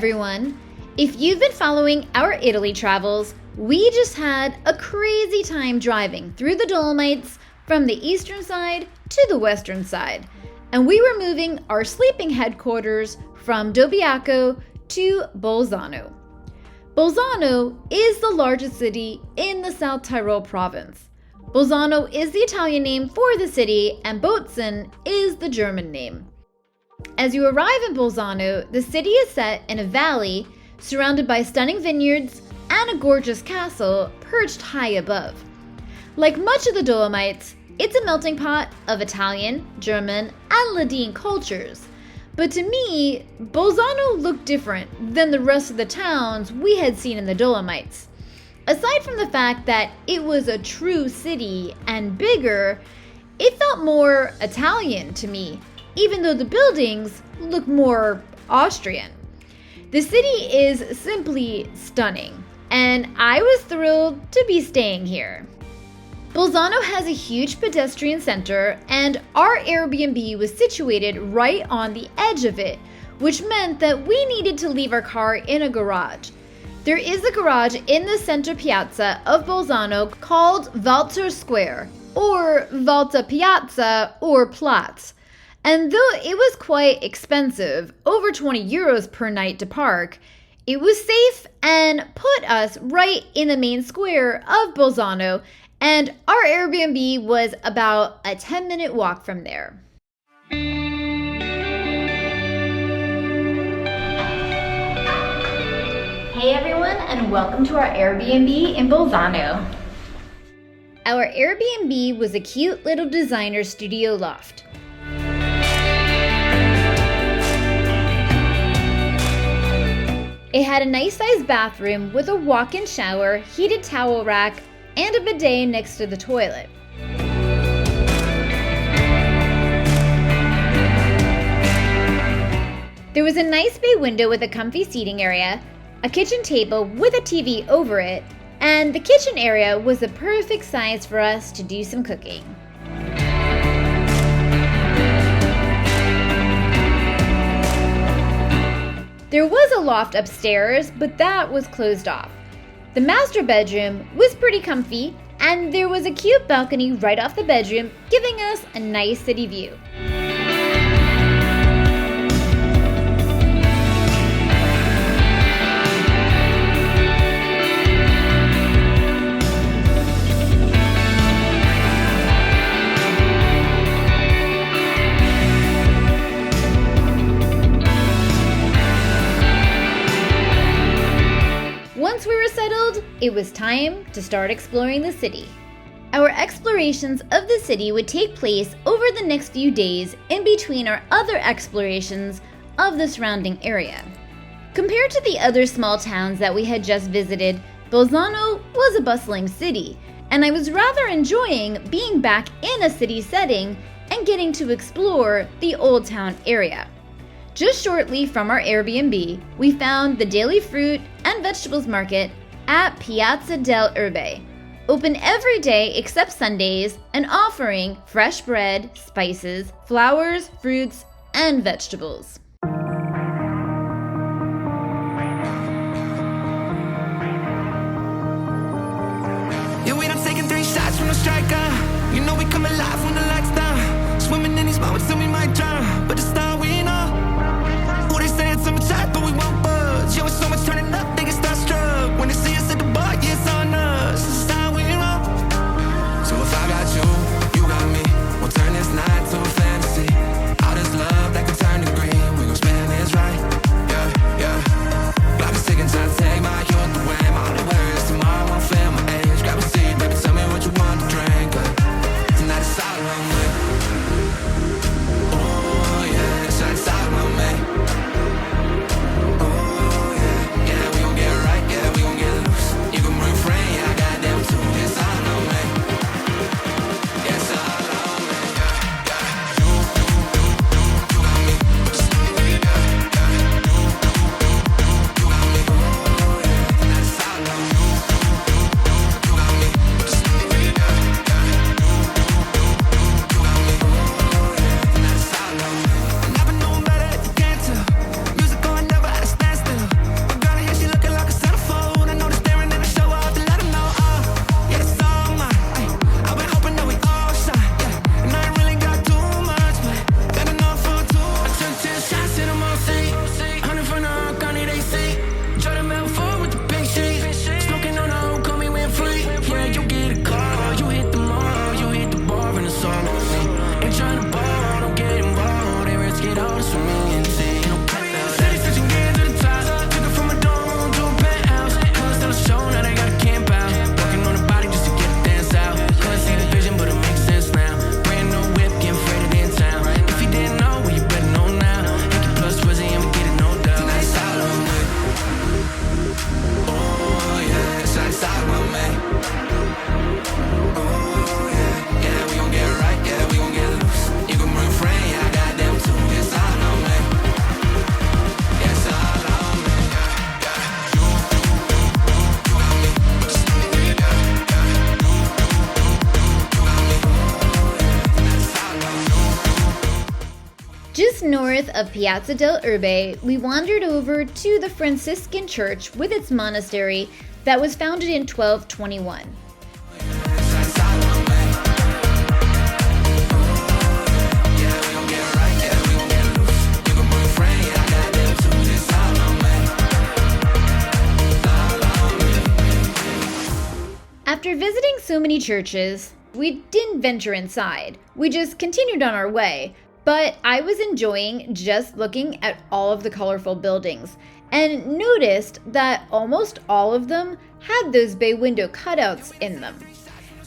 everyone! If you've been following our Italy travels, we just had a crazy time driving through the Dolomites from the eastern side to the western side, and we were moving our sleeping headquarters from Dobbiaco to Bolzano. Bolzano is the largest city in the South Tyrol Province. Bolzano is the Italian name for the city, and Bozen is the German name. As you arrive in Bolzano, the city is set in a valley surrounded by stunning vineyards and a gorgeous castle perched high above. Like much of the Dolomites, it's a melting pot of Italian, German, and Ladine cultures. But to me, Bolzano looked different than the rest of the towns we had seen in the Dolomites. Aside from the fact that it was a true city and bigger, it felt more Italian to me, even though the buildings look more Austrian. The city is simply stunning, and I was thrilled to be staying here. Bolzano has a huge pedestrian center, and our Airbnb was situated right on the edge of it, which meant that we needed to leave our car in a garage. There is a garage in the center piazza of Bolzano called Walter Square, or Volta Piazza, or Platz. And though it was quite expensive, over 20 euros per night to park, it was safe and put us right in the main square of Bolzano, and our Airbnb was about a 10-minute walk from there. Hey everyone, and welcome to our Airbnb in Bolzano. Our Airbnb was a cute little designer studio loft. It had a nice-sized bathroom with a walk-in shower, heated towel rack, and a bidet next to the toilet. There was a nice bay window with a comfy seating area, a kitchen table with a TV over it, and the kitchen area was the perfect size for us to do some cooking. There was a loft upstairs, but that was closed off. The master bedroom was pretty comfy, and there was a cute balcony right off the bedroom, giving us a nice city view. Once we were settled, it was time to start exploring the city. Our explorations of the city would take place over the next few days in between our other explorations of the surrounding area. Compared to the other small towns that we had just visited, Bolzano was a bustling city, and I was rather enjoying being back in a city setting and getting to explore the Old Town area. Just shortly from our Airbnb, we found the daily fruit and vegetables market at Piazza del Erbe, open every day except Sundays and offering fresh bread, spices, flowers, fruits, and vegetables. Yeah, we done taking 3 shots from the striker. You know we come alive when the lights down. Swimming in these moments till we might drown, but it's all we know. Who they say it's some chat, but we won't budge. Yo, it's so much turning up, they get starstruck. When they see us at the bar, yeah, it's on us. This is how we roll. So if I got you, you got me. We'll turn this night to a fantasy. All this love that can turn to green. We gon' spend this right, yeah, yeah. Clock is ticking, trying to take my youth away. My only worries tomorrow won't feel my age. Grab a seat, baby, tell me what you want to drink. Tonight it's all around me. Oh yeah. north of Piazza del Erbe, we wandered over to the Franciscan church with its monastery that was founded in 1221. After visiting so many churches, we didn't venture inside. We just continued on our way, but I was enjoying just looking at all of the colorful buildings and noticed that almost all of them had those bay window cutouts in them.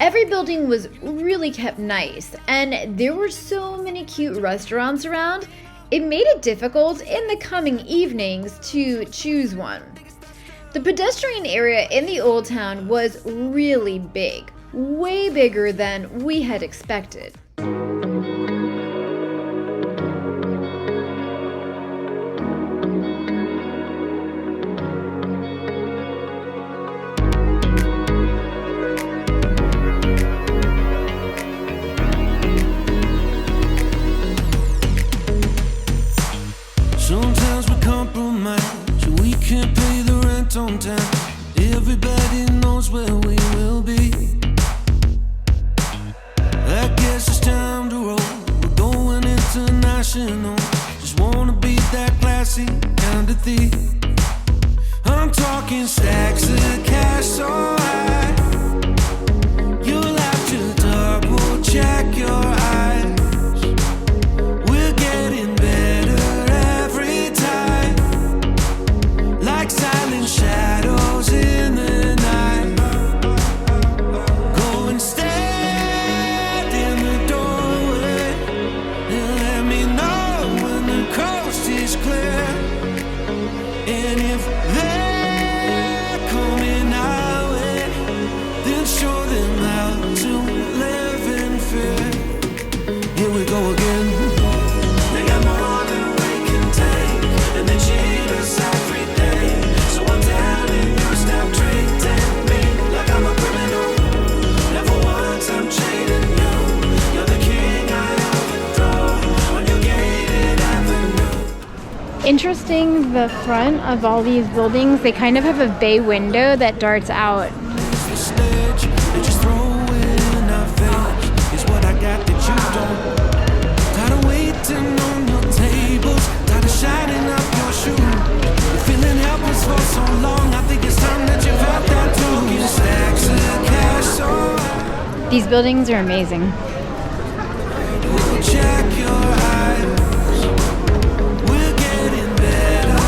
Every building was really kept nice, and there were so many cute restaurants around, it made it difficult in the coming evenings to choose one. The pedestrian area in the old town was really big, way bigger than we had expected. Sometimes we compromise, we can't pay the rent on time. Everybody knows where we will be. I guess it's time to roll. We're going international. Just wanna be that classy kind of thief. I'm talking stacks of cash so high. You'll have to double check your eyes. We're getting better every time, like silent shadows in the night. Go and stand in the doorway and let me know when the coast is clear. And if they're coming our way, then show them how to live in fear. Here we go again. They got more than we can take, and they cheat us every day. So I'm telling you, stop treating me like I'm a criminal. Never once I'm trading you. You're the king I overthrow on your gated avenue. Interesting, the front of all these buildings, they kind of have a bay window that darts out. It's the stage, they just throw in our face. It's what I got that you don't. Tired of waiting on your tables, tired of shining up your shoes. You're feeling helpless for so long, I think it's time that you felt that too. You stacks of cash so high. These buildings are amazing. We'll check your eyes. We're getting better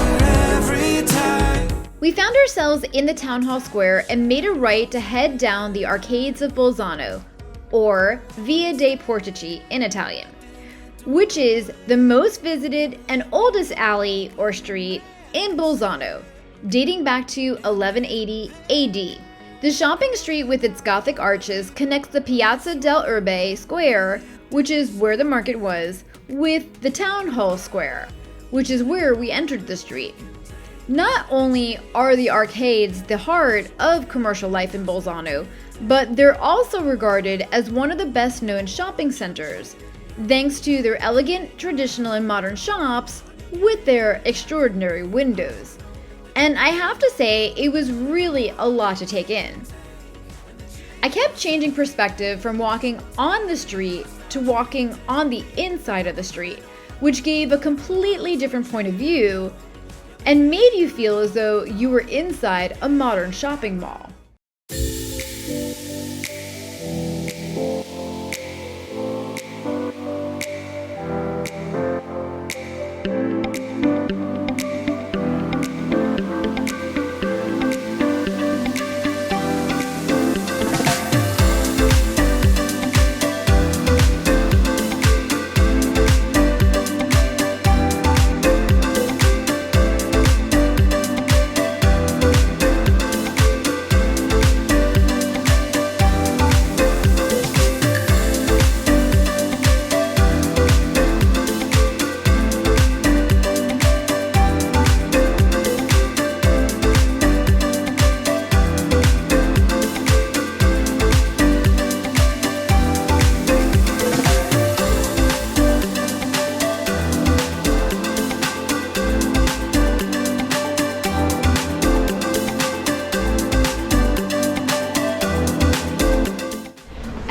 every time. We found ourselves in the town hall square and made a right to head down the arcades of Bolzano, or Via dei Portici in Italian, which is the most visited and oldest alley or street in Bolzano, dating back to 1180 AD. The shopping street with its Gothic arches connects the Piazza del Erbe square, which is where the market was, with the town hall square, which is where we entered the street. Not only are the arcades the heart of commercial life in Bolzano, but they're also regarded as one of the best known shopping centers, thanks to their elegant, traditional, and modern shops with their extraordinary windows. And I have to say, it was really a lot to take in. I kept changing perspective from walking on the street to walking on the inside of the street, which gave a completely different point of view and made you feel as though you were inside a modern shopping mall.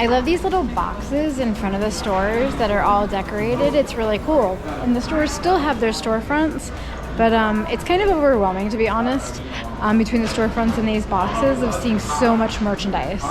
I love these little boxes in front of the stores that are all decorated. It's really cool. And the stores still have their storefronts, but it's kind of overwhelming, to be honest, between the storefronts and these boxes of seeing so much merchandise.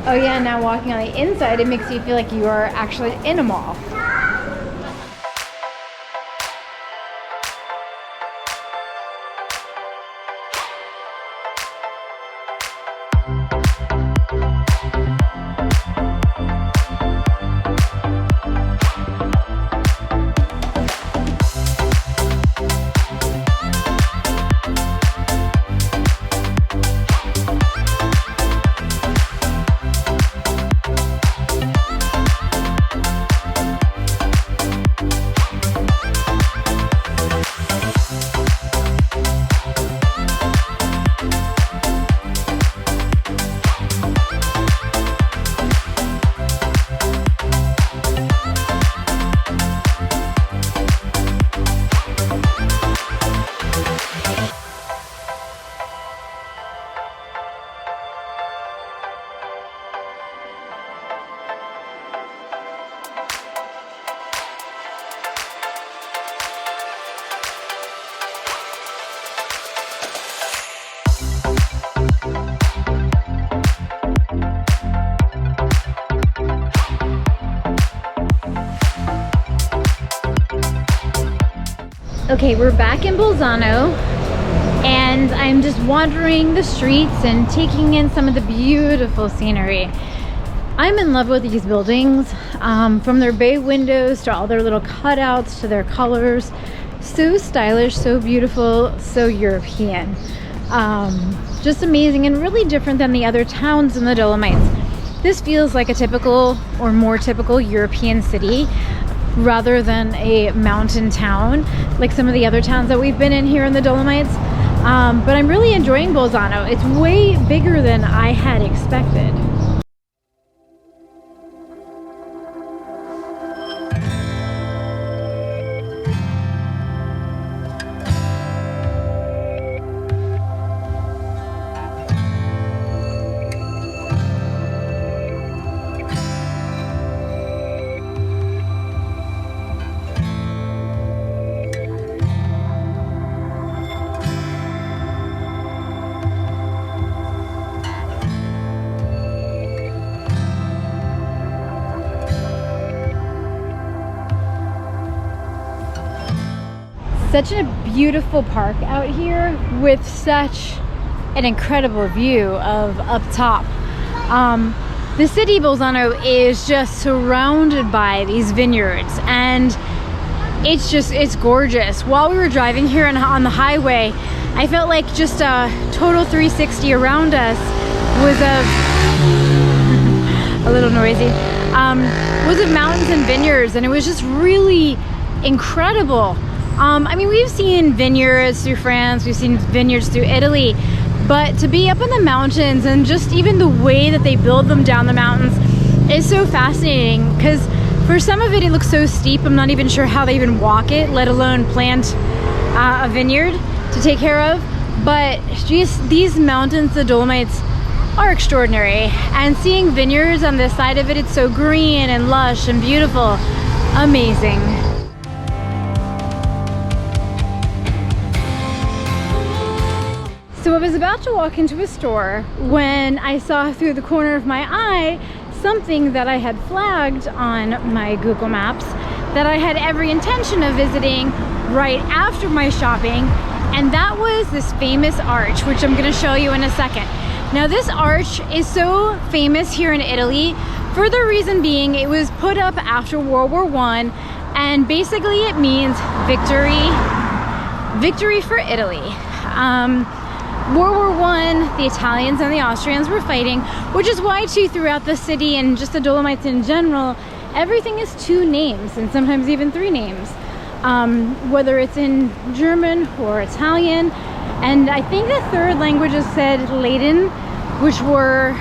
Oh yeah, now walking on the inside, it makes you feel like you are actually in a mall. Okay, we're back in Bolzano, and I'm just wandering the streets and taking in some of the beautiful scenery. I'm in love with these buildings, from their bay windows to all their little cutouts to their colors. So stylish, so beautiful, so European. Just amazing and really different than the other towns in the Dolomites. This feels like a typical or more typical European city, rather than a mountain town like some of the other towns that we've been in here in the Dolomites. But I'm really enjoying Bolzano. It's way bigger than I had expected. Such a beautiful park out here with such an incredible view of up top. The city Bolzano is just surrounded by these vineyards, and it's gorgeous. While we were driving here on the highway, I felt like just a total 360 around us was of a little noisy, was of mountains and vineyards, and it was just really incredible. I mean, we've seen vineyards through France, we've seen vineyards through Italy, but to be up in the mountains and just even the way that they build them down the mountains is so fascinating, because for some of it, it looks so steep, I'm not even sure how they even walk it, let alone plant a vineyard to take care of. But just these mountains, the Dolomites, are extraordinary. And seeing vineyards on this side of it, it's so green and lush and beautiful. Amazing. So I was about to walk into a store when I saw through the corner of my eye something that I had flagged on my Google Maps that I had every intention of visiting right after my shopping, and that was this famous arch, which I'm gonna show you in a second. Now this arch is so famous here in Italy for the reason being it was put up after World War I, and basically it means victory for Italy. World War I, the Italians and the Austrians were fighting, which is why too throughout the city and just the Dolomites in general, everything is 2 names and sometimes even 3 names, whether it's in German or Italian. And I think the third language is said Latin, which were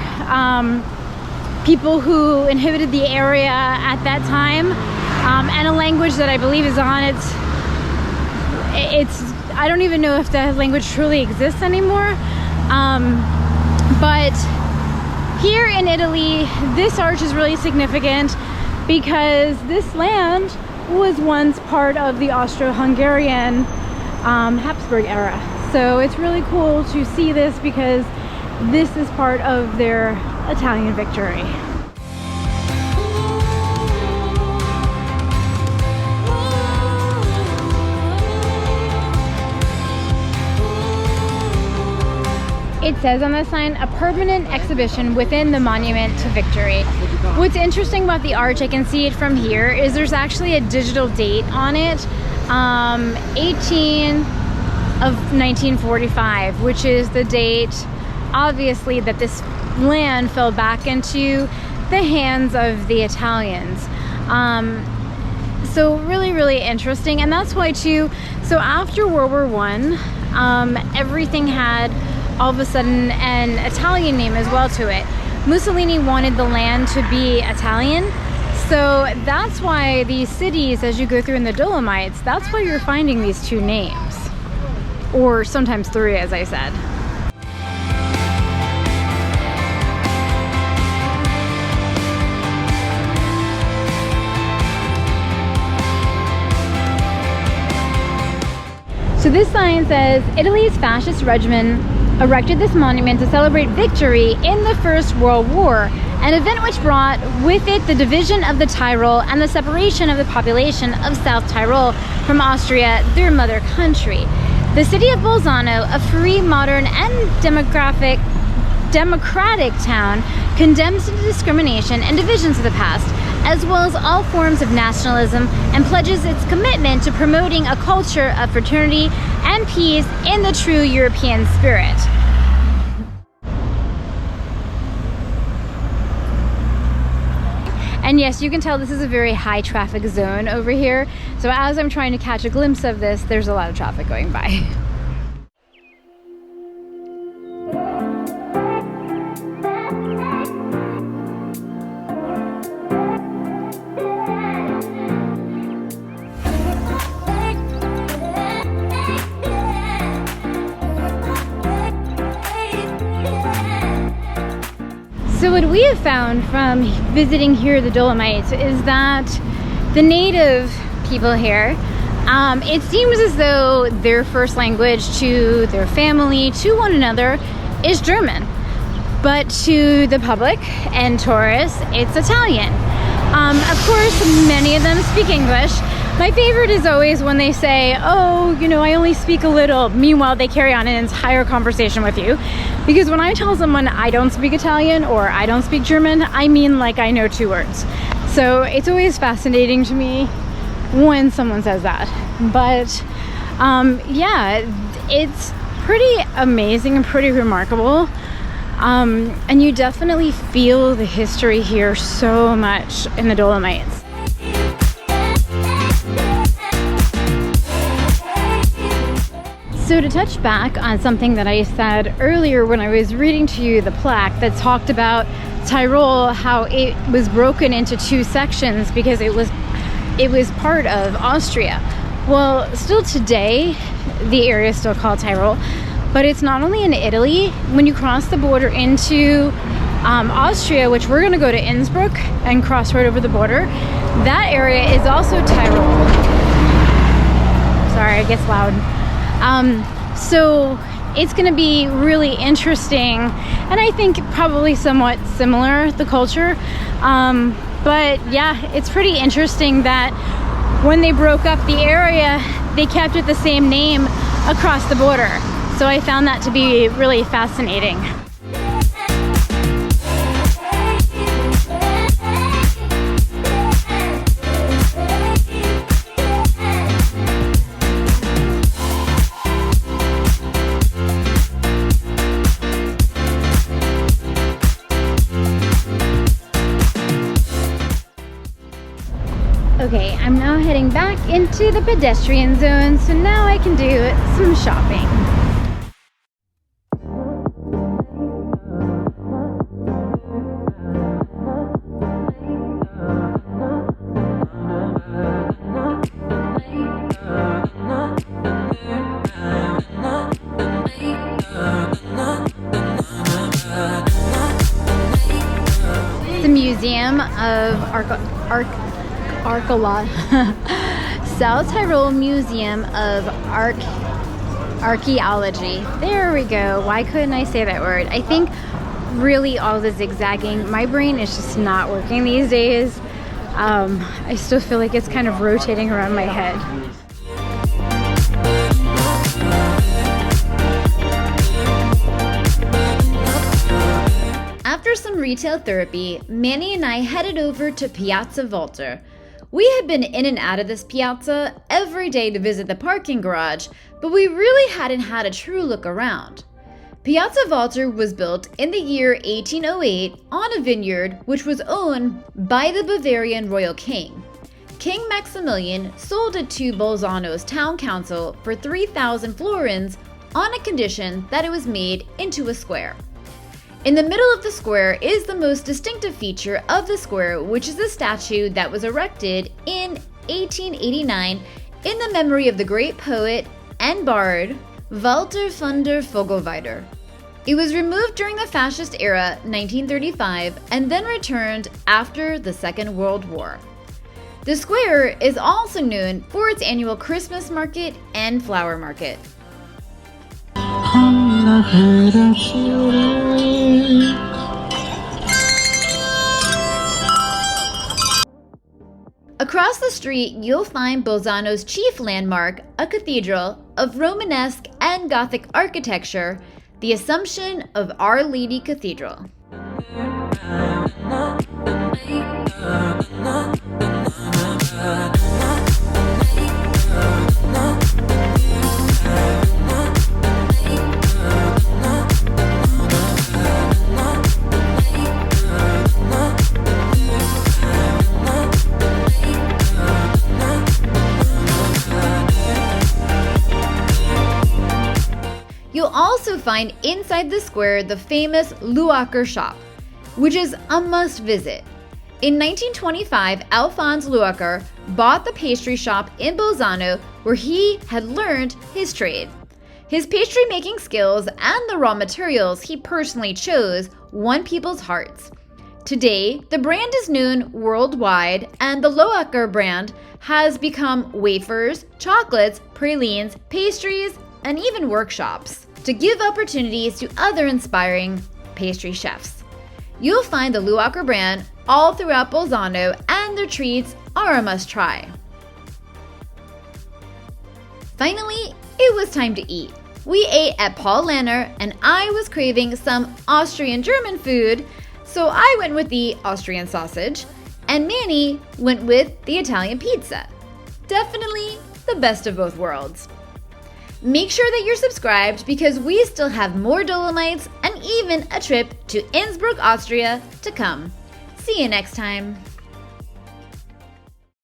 people who inhabited the area at that time, and a language that I believe is on it's I don't even know if that language truly exists anymore. But here in Italy, this arch is really significant because this land was once part of the Austro-Hungarian Habsburg era. So it's really cool to see this because this is part of their Italian victory. It says on the sign, a permanent exhibition within the Monument to Victory. What's interesting about the arch, I can see it from here, is there's actually a digital date on it, 18 of 1945, which is the date, obviously, that this land fell back into the hands of the Italians. So really, really interesting. And that's why too, so after World War I, everything had all of a sudden an Italian name as well to it. Mussolini wanted the land to be Italian, so that's why these cities, as you go through in the Dolomites, that's why you're finding these 2 names, or sometimes 3, as I said. So this sign says, Italy's fascist regime erected this monument to celebrate victory in the First World War, an event which brought with it the division of the Tyrol and the separation of the population of South Tyrol from Austria, their mother country. The city of Bolzano, a free, modern, and democratic town, condemns the discrimination and divisions of the past, as well as all forms of nationalism, and pledges its commitment to promoting a culture of fraternity and peace in the true European spirit. And yes, you can tell this is a very high traffic zone over here. So as I'm trying to catch a glimpse of this, there's a lot of traffic going by. So what we have found from visiting here the Dolomites is that the native people here, it seems as though their first language to their family, to one another, is German. But to the public and tourists, it's Italian. Of course, many of them speak English. My favorite is always when they say, oh, you know, I only speak a little. Meanwhile, they carry on an entire conversation with you. Because when I tell someone I don't speak Italian or I don't speak German, I mean like I know 2 words. So it's always fascinating to me when someone says that. But yeah, it's pretty amazing and pretty remarkable. And you definitely feel the history here so much in the Dolomites. So to touch back on something that I said earlier when I was reading to you the plaque that talked about Tyrol, how it was broken into 2 sections because it was part of Austria. Well, still today, the area is still called Tyrol, but it's not only in Italy. When you cross the border into Austria, which we're gonna go to Innsbruck and cross right over the border, that area is also Tyrol. Sorry, it gets loud. So it's going to be really interesting, and I think probably somewhat similar, the culture. But yeah, it's pretty interesting that when they broke up the area, they kept it the same name across the border. So I found that to be really fascinating. Okay, I'm now heading back into the pedestrian zone, so now I can do some shopping. The Museum of South Tyrol Museum of Archaeology. There we go. Why couldn't I say that word? I think really all the zigzagging, my brain is just not working these days. I still feel like it's kind of rotating around my head. After some retail therapy, Manny and I headed over to Piazza Volta. We had been in and out of this piazza every day to visit the parking garage, but we really hadn't had a true look around. Piazza Volta was built in the year 1808 on a vineyard which was owned by the Bavarian royal king. King Maximilian sold it to Bolzano's town council for 3,000 florins on a condition that it was made into a square. In the middle of the square is the most distinctive feature of the square, which is a statue that was erected in 1889 in the memory of the great poet and bard Walter van der Vogelweide. It was removed during the fascist era, 1935, and then returned after the Second World War. The square is also known for its annual Christmas market and flower market. Across the street, you'll find Bolzano's chief landmark, a cathedral of Romanesque and Gothic architecture, the Assumption of Our Lady Cathedral. You'll also find inside the square the famous Luaker shop, which is a must visit. In 1925, Alphonse Luaker bought the pastry shop in Bolzano where he had learned his trade. His pastry making skills and the raw materials he personally chose won people's hearts. Today, the brand is known worldwide, and the Luaker brand has become wafers, chocolates, pralines, pastries, and even workshops to give opportunities to other inspiring pastry chefs. You'll find the Luaker brand all throughout Bolzano, and their treats are a must-try. Finally, it was time to eat. We ate at Paul Lanner, and I was craving some Austrian-German food, so I went with the Austrian sausage, and Manny went with the Italian pizza. Definitely the best of both worlds. Make sure that you're subscribed because we still have more Dolomites and even a trip to Innsbruck, Austria to come. See you next time.